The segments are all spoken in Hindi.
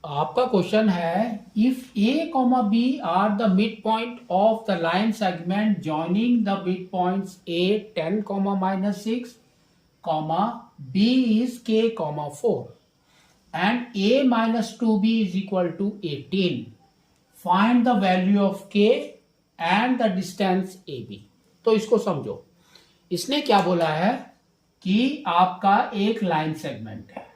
आपका क्वेश्चन है, if A comma B are the mid point of the line segment joining the mid points A 10 comma -6 comma B is K comma 4 and A -2b is equal to 18, find the value of K and the distance A B. तो इसको समझो, इसने क्या बोला है कि आपका एक लाइन सेगमेंट है,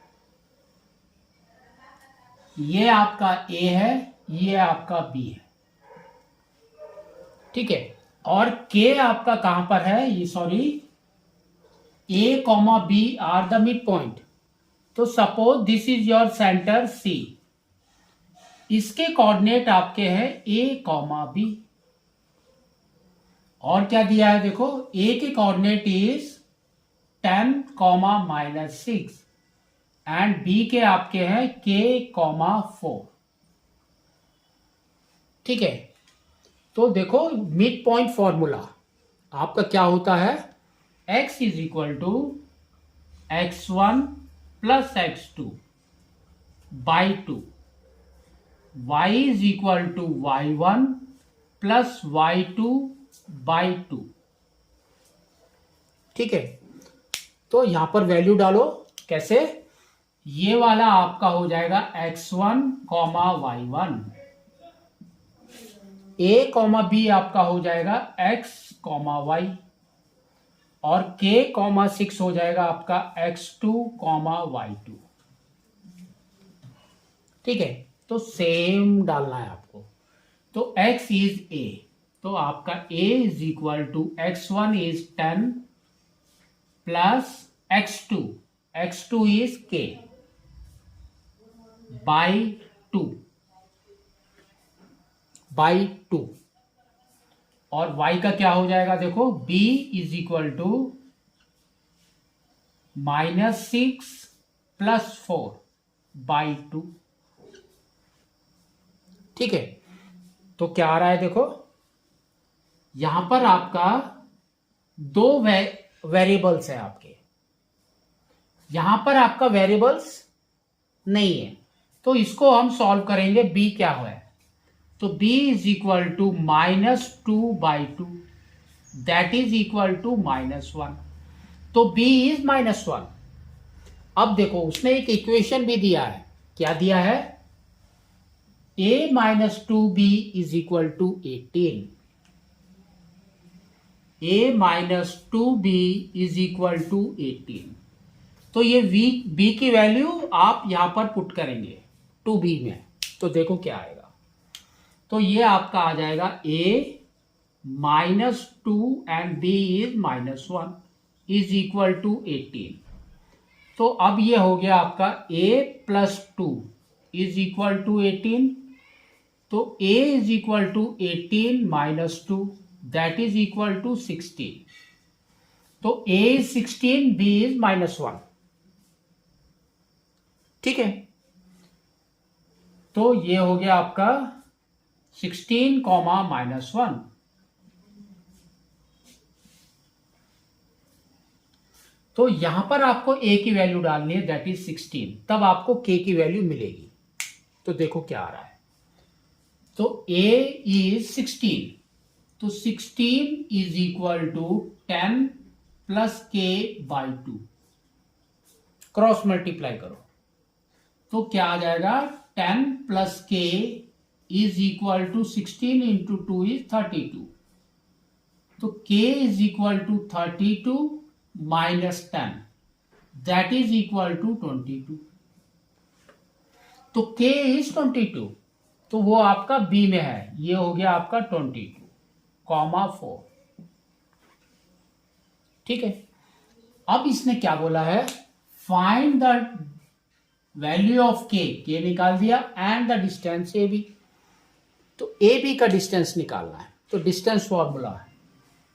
ये आपका ए है, ये आपका बी है, ठीक है। और के आपका कहां पर है, ये sorry, A comma B are the mid point. तो suppose this is your centre C, इसके कोऑर्डिनेट आपके हैं ए कॉमा बी। और क्या दिया है देखो, ए के coordinate is 10 comma -6 and B के आपके हैं के कॉमा 4, ठीक है। तो देखो मिड पॉइंट फॉर्मूला आपका क्या होता है, x is equal to x1 plus x2 by 2, y is equal to y1 plus y2 by 2, ठीक है। तो यहां पर वैल्यू डालो, कैसे, ये वाला आपका हो जाएगा x1 comma y1, a comma B आपका हो जाएगा x कॉमा y, और k कॉमा 6 हो जाएगा आपका x2 कॉमा y2, ठीक है। तो सेम डालना है आपको। तो x इज a, तो आपका a is equal to x1 is 10 plus x2 is k by 2 और y का क्या हो जाएगा देखो, b is equal to -6 plus 4 by 2, ठीक है। तो क्या आ रहा है देखो, यहां पर आपका दो वेरिएबल्स है आपके, यहां पर आपका वेरिएबल्स नहीं है, तो इसको हम सॉल्व करेंगे। b क्या है, तो b is equal to -2/2, that is equal to -1, तो b इज -1। अब देखो उसने एक इक्वेशन भी दिया है, क्या दिया है, a -2b is equal to 18, a -2b is equal to 18। तो ये b की वैल्यू आप यहां पर पुट करेंगे 2b में, तो देखो क्या आएगा। तो ये आपका आ जाएगा a -2 and b is -1 is equal to 18। तो अब ये हो गया आपका a plus 2 is equal to 18, तो a is equal to 18 minus 2, that is equal to 16। तो a इज 16, b इज -1, ठीक है। तो ये हो गया आपका 16 कॉमा -1। तो यहां पर आपको a की वैल्यू डालनी है, दैट इज 16, तब आपको k की वैल्यू मिलेगी। तो देखो क्या आ रहा है, तो a इज 16, तो 16 is equal to 10 plus k by 2, cross multiply करो, तो क्या आ जाएगा, 10 plus k is equal to 16 into 2 is 32, तो k is equal to 32 minus 10, that is equal to 22। तो k इज 22, तो वो आपका b में है, ये हो गया आपका 22 कॉमा 4, ठीक है। अब इसने क्या बोला है, find the value of k निकाल दिया, and the distance A B. तो ए बी का डिस्टेंस निकालना है, तो डिस्टेंस फॉर्मूला है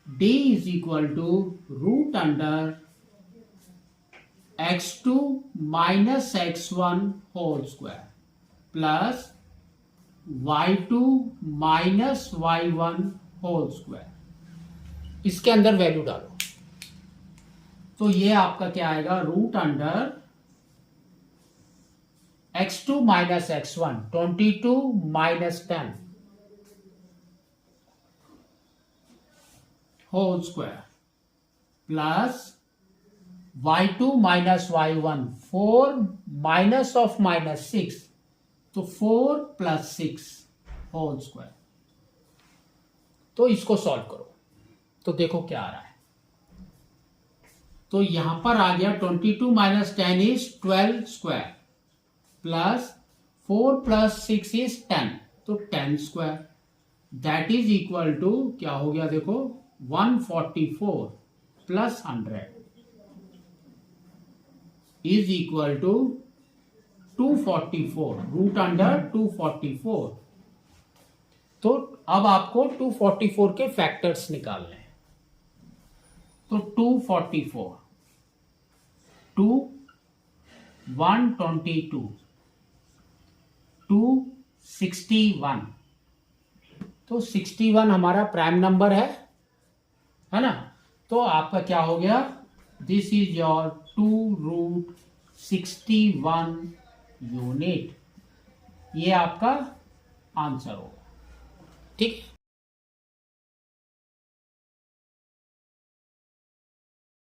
d is equal to root under x2 minus x1 whole square plus y2 minus y1 whole square. इसके अंदर वैल्यू डालो, तो ये आपका क्या आएगा, root under x2 minus x1, 22 minus 10 whole square plus y2 minus y1, 4 minus of minus 6, तो 4 प्लस 6 होल स्क्वायर। तो इसको सॉल्व करो तो देखो क्या आ रहा है। तो यहां पर आ गया 22 minus 10 is 12 square plus 4 plus 6 is 10, तो 10 square that is equal to क्या हो गया देखो 144 plus 100 is equal to 244, root under 244। तो अब आपको 244 के फैक्टर्स निकालने हैं। तो 244 2 122 261, तो 61 हमारा प्राइम नंबर है ना। तो आपका क्या हो गया, दिस इज योर 2√61 यूनिट। ये आपका आंसर होगा। ठीक है।